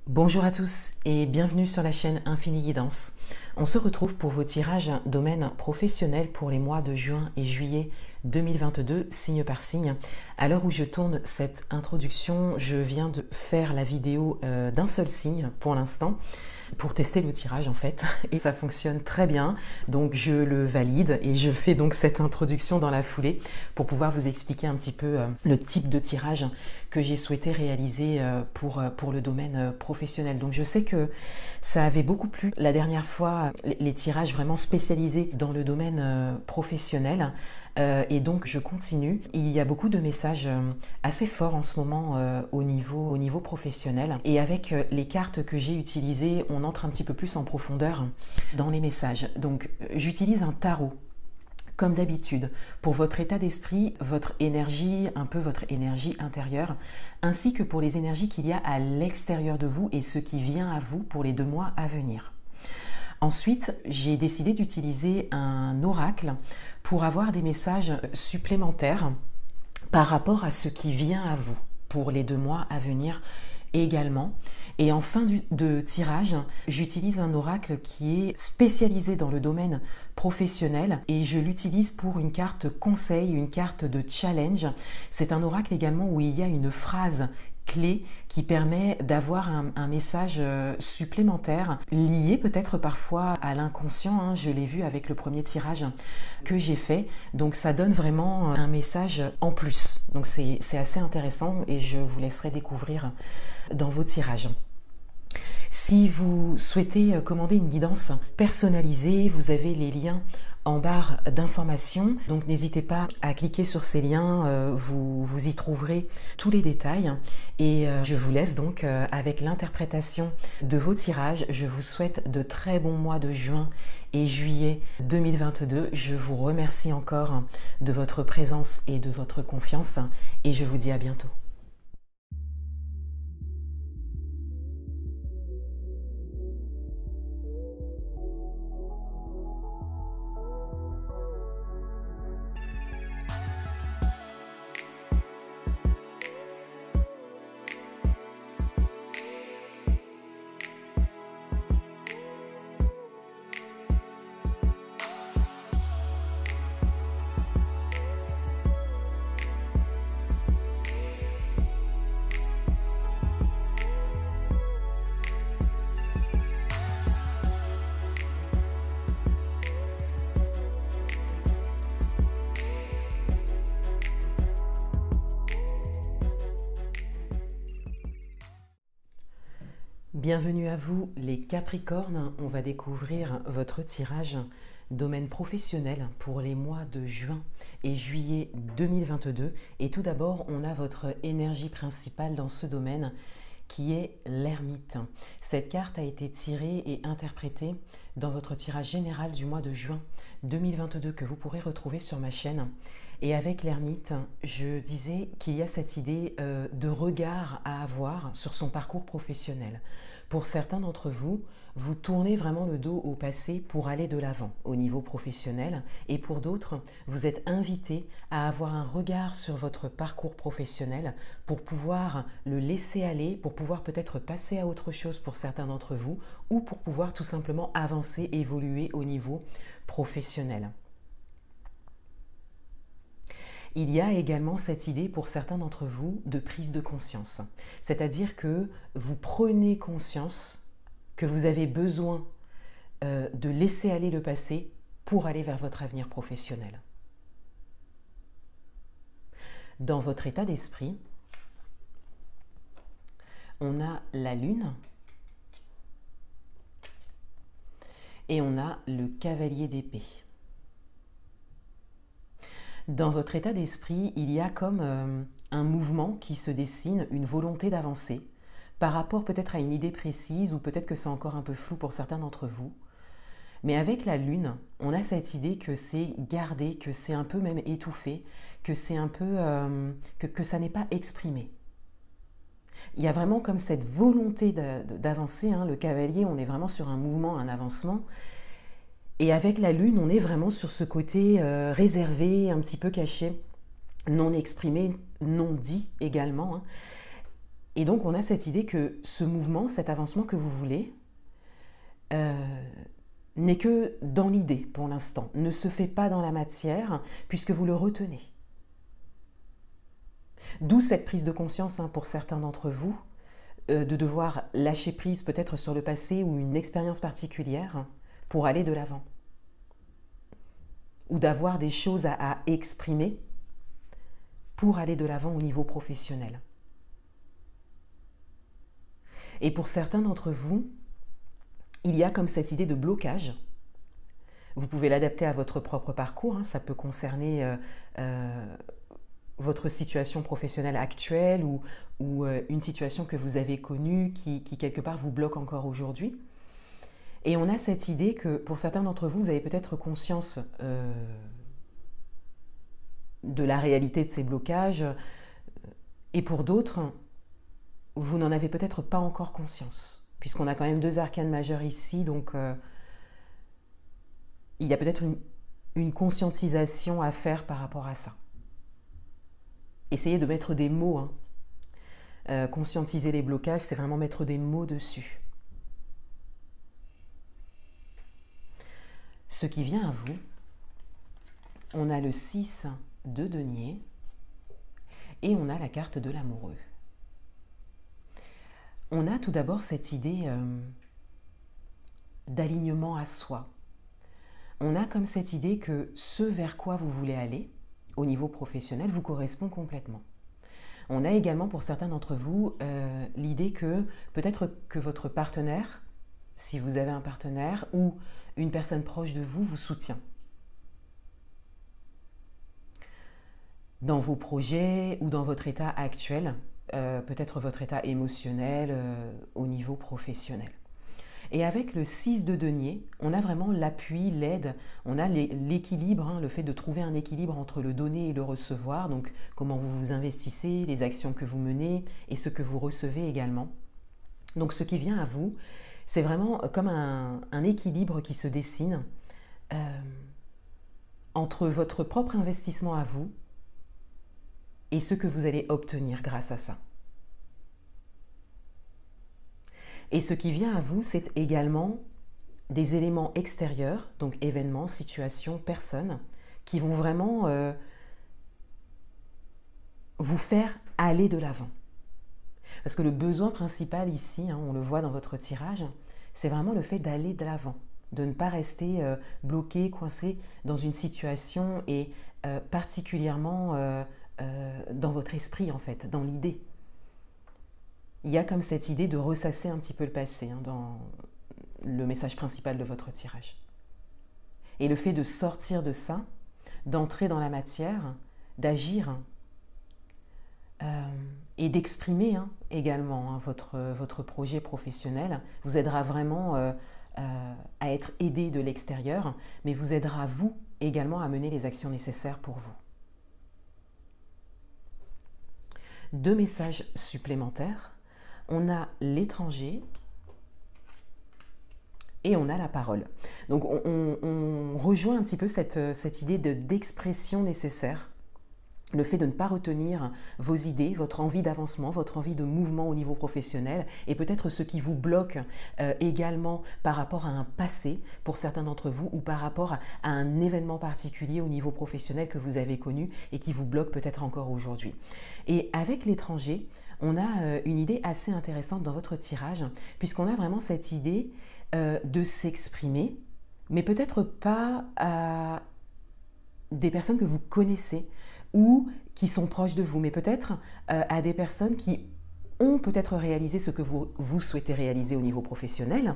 Bonjour à tous et bienvenue sur la chaîne Infini Guidance. On se retrouve pour vos tirages domaine professionnel pour les mois de juin et juillet 2022, signe par signe. À l'heure où je tourne cette introduction, je viens de faire la vidéo d'un seul signe pour l'instant, pour tester le tirage en fait, et ça fonctionne très bien, donc je le valide et je fais donc cette introduction dans la foulée pour pouvoir vous expliquer un petit peu le type de tirage que j'ai souhaité réaliser pour le domaine professionnel. Donc je sais que ça avait beaucoup plu la dernière fois, les tirages vraiment spécialisés dans le domaine professionnel. Et donc je continue. Il y a beaucoup de messages assez forts en ce moment au niveau professionnel. Et avec les cartes que j'ai utilisées, on entre un petit peu plus en profondeur dans les messages. Donc j'utilise un tarot. Comme d'habitude, pour votre état d'esprit, votre énergie, un peu votre énergie intérieure, ainsi que pour les énergies qu'il y a à l'extérieur de vous et ce qui vient à vous pour les 2 mois à venir. Ensuite, j'ai décidé d'utiliser un oracle pour avoir des messages supplémentaires par rapport à ce qui vient à vous pour les 2 mois à venir également. Et en fin de tirage, j'utilise un oracle qui est spécialisé dans le domaine professionnel et je l'utilise pour une carte conseil, une carte de challenge. C'est un oracle également où il y a une phrase clé qui permet d'avoir un message supplémentaire lié peut-être parfois à l'inconscient. Je l'ai vu avec le premier tirage que j'ai fait. Donc ça donne vraiment un message en plus. Donc c'est assez intéressant et je vous laisserai découvrir dans vos tirages. Si vous souhaitez commander une guidance personnalisée, vous avez les liens en barre d'informations. Donc n'hésitez pas à cliquer sur ces liens, vous y trouverez tous les détails. Et je vous laisse donc avec l'interprétation de vos tirages. Je vous souhaite de très bons mois de juin et juillet 2022. Je vous remercie encore de votre présence et de votre confiance et je vous dis à bientôt. Bienvenue à vous les Capricornes, on va découvrir votre tirage domaine professionnel pour les mois de juin et juillet 2022. Et tout d'abord, on a votre énergie principale dans ce domaine qui est l'ermite. Cette carte a été tirée et interprétée dans votre tirage général du mois de juin 2022 que vous pourrez retrouver sur ma chaîne. Et avec l'ermite, je disais qu'il y a cette idée de regard à avoir sur son parcours professionnel. Pour certains d'entre vous, vous tournez vraiment le dos au passé pour aller de l'avant au niveau professionnel. Et pour d'autres, vous êtes invités à avoir un regard sur votre parcours professionnel pour pouvoir le laisser aller, pour pouvoir peut-être passer à autre chose pour certains d'entre vous ou pour pouvoir tout simplement avancer, évoluer au niveau professionnel. Il y a également cette idée pour certains d'entre vous de prise de conscience. C'est-à-dire que vous prenez conscience que vous avez besoin de laisser aller le passé pour aller vers votre avenir professionnel. Dans votre état d'esprit, on a la lune et on a le cavalier d'épée. Dans votre état d'esprit, il y a comme un mouvement qui se dessine, une volonté d'avancer par rapport peut-être à une idée précise ou peut-être que c'est encore un peu flou pour certains d'entre vous. Mais avec la lune, on a cette idée que c'est gardé, que c'est un peu même étouffé, que c'est un peu que ça n'est pas exprimé. Il y a vraiment comme cette volonté d'avancer. Le cavalier, on est vraiment sur un mouvement, un avancement. Et avec la lune, on est vraiment sur ce côté réservé, un petit peu caché, non exprimé, non dit également. Et donc on a cette idée que ce mouvement, cet avancement que vous voulez, n'est que dans l'idée pour l'instant, ne se fait pas dans la matière puisque vous le retenez. D'où cette prise de conscience pour certains d'entre vous, de devoir lâcher prise peut-être sur le passé ou une expérience particulière pour aller de l'avant. Ou d'avoir des choses à exprimer pour aller de l'avant au niveau professionnel. Et pour certains d'entre vous, il y a comme cette idée de blocage. Vous pouvez l'adapter à votre propre parcours, ça peut concerner votre situation professionnelle actuelle ou une situation que vous avez connue qui quelque part vous bloque encore aujourd'hui. Et on a cette idée que pour certains d'entre vous, vous avez peut-être conscience de la réalité de ces blocages et pour d'autres, vous n'en avez peut-être pas encore conscience puisqu'on a quand même 2 arcanes majeures ici, donc il y a peut-être une conscientisation à faire par rapport à ça. Essayez de mettre des mots. Conscientiser les blocages, c'est vraiment mettre des mots dessus. Ce qui vient à vous, on a le 6 de denier et on a la carte de l'amoureux. On a tout d'abord cette idée d'alignement à soi. On a comme cette idée que ce vers quoi vous voulez aller, au niveau professionnel, vous correspond complètement. On a également pour certains d'entre vous l'idée que peut-être que votre partenaire, si vous avez un partenaire ou une personne proche de vous, vous soutient. Dans vos projets ou dans votre état actuel, peut-être votre état émotionnel au niveau professionnel. Et avec le 6 de denier, on a vraiment l'appui, l'aide, on a l'équilibre, le fait de trouver un équilibre entre le donner et le recevoir, donc comment vous vous investissez, les actions que vous menez et ce que vous recevez également. Donc ce qui vient à vous, c'est vraiment comme un équilibre qui se dessine entre votre propre investissement à vous et ce que vous allez obtenir grâce à ça. Et ce qui vient à vous, c'est également des éléments extérieurs, donc événements, situations, personnes, qui vont vraiment vous faire aller de l'avant. Parce que le besoin principal ici, on le voit dans votre tirage, c'est vraiment le fait d'aller de l'avant, de ne pas rester bloqué, coincé dans une situation et particulièrement dans votre esprit en fait, dans l'idée. Il y a comme cette idée de ressasser un petit peu le passé dans le message principal de votre tirage. Et le fait de sortir de ça, d'entrer dans la matière, d'agir et d'exprimer également votre projet professionnel vous aidera vraiment à être aidé de l'extérieur, mais vous aidera vous également à mener les actions nécessaires pour vous. 2 messages supplémentaires. On a l'étranger et on a la parole. Donc on rejoint un petit peu cette idée d'expression nécessaire, le fait de ne pas retenir vos idées, votre envie d'avancement, votre envie de mouvement au niveau professionnel et peut-être ce qui vous bloque également par rapport à un passé pour certains d'entre vous ou par rapport à un événement particulier au niveau professionnel que vous avez connu et qui vous bloque peut-être encore aujourd'hui. Et avec l'étranger, on a une idée assez intéressante dans votre tirage, puisqu'on a vraiment cette idée de s'exprimer, mais peut-être pas à des personnes que vous connaissez ou qui sont proches de vous, mais peut-être à des personnes qui ont peut-être réalisé ce que vous souhaitez réaliser au niveau professionnel,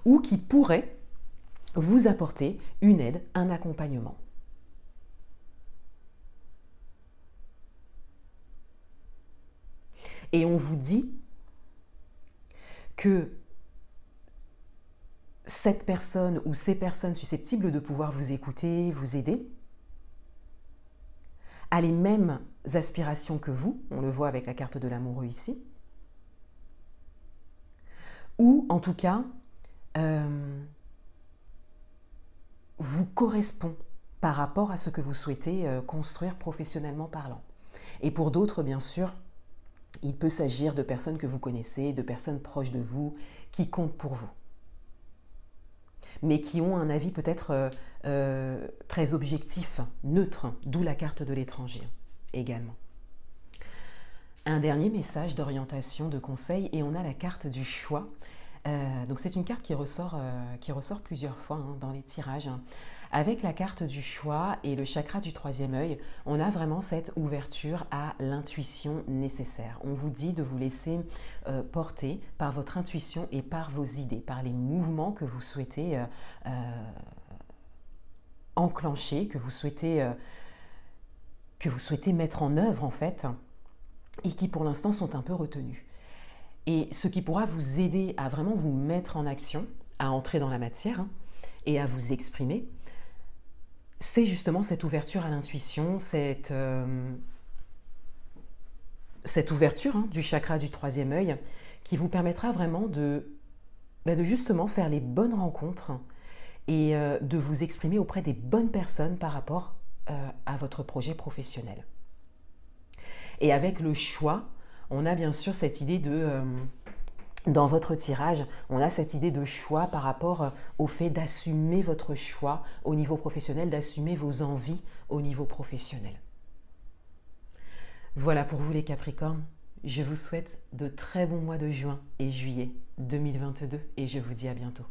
ou qui pourraient vous apporter une aide, un accompagnement. Et on vous dit que cette personne ou ces personnes susceptibles de pouvoir vous écouter, vous aider, a les mêmes aspirations que vous, on le voit avec la carte de l'amoureux ici, ou en tout cas, vous correspond par rapport à ce que vous souhaitez construire professionnellement parlant. Et pour d'autres, bien sûr, Il peut s'agir de personnes que vous connaissez, de personnes proches de vous, qui comptent pour vous, mais qui ont un avis peut-être très objectif, neutre, d'où la carte de l'étranger également. Un dernier message d'orientation, de conseil, et on a la carte du choix. Donc c'est une carte qui ressort plusieurs fois dans les tirages. Avec la carte du choix et le chakra du troisième œil, on a vraiment cette ouverture à l'intuition nécessaire. On vous dit de vous laisser porter par votre intuition et par vos idées, par les mouvements que vous souhaitez enclencher, que vous souhaitez mettre en œuvre en fait, et qui pour l'instant sont un peu retenus. Et ce qui pourra vous aider à vraiment vous mettre en action, à entrer dans la matière et à vous exprimer, c'est justement cette ouverture à l'intuition, cette ouverture du chakra du troisième œil qui vous permettra vraiment de justement faire les bonnes rencontres et de vous exprimer auprès des bonnes personnes par rapport à votre projet professionnel. Et avec le choix, on a bien sûr cette idée dans votre tirage, on a cette idée de choix par rapport au fait d'assumer votre choix au niveau professionnel, d'assumer vos envies au niveau professionnel. Voilà pour vous les Capricornes. Je vous souhaite de très bons mois de juin et juillet 2022 et je vous dis à bientôt.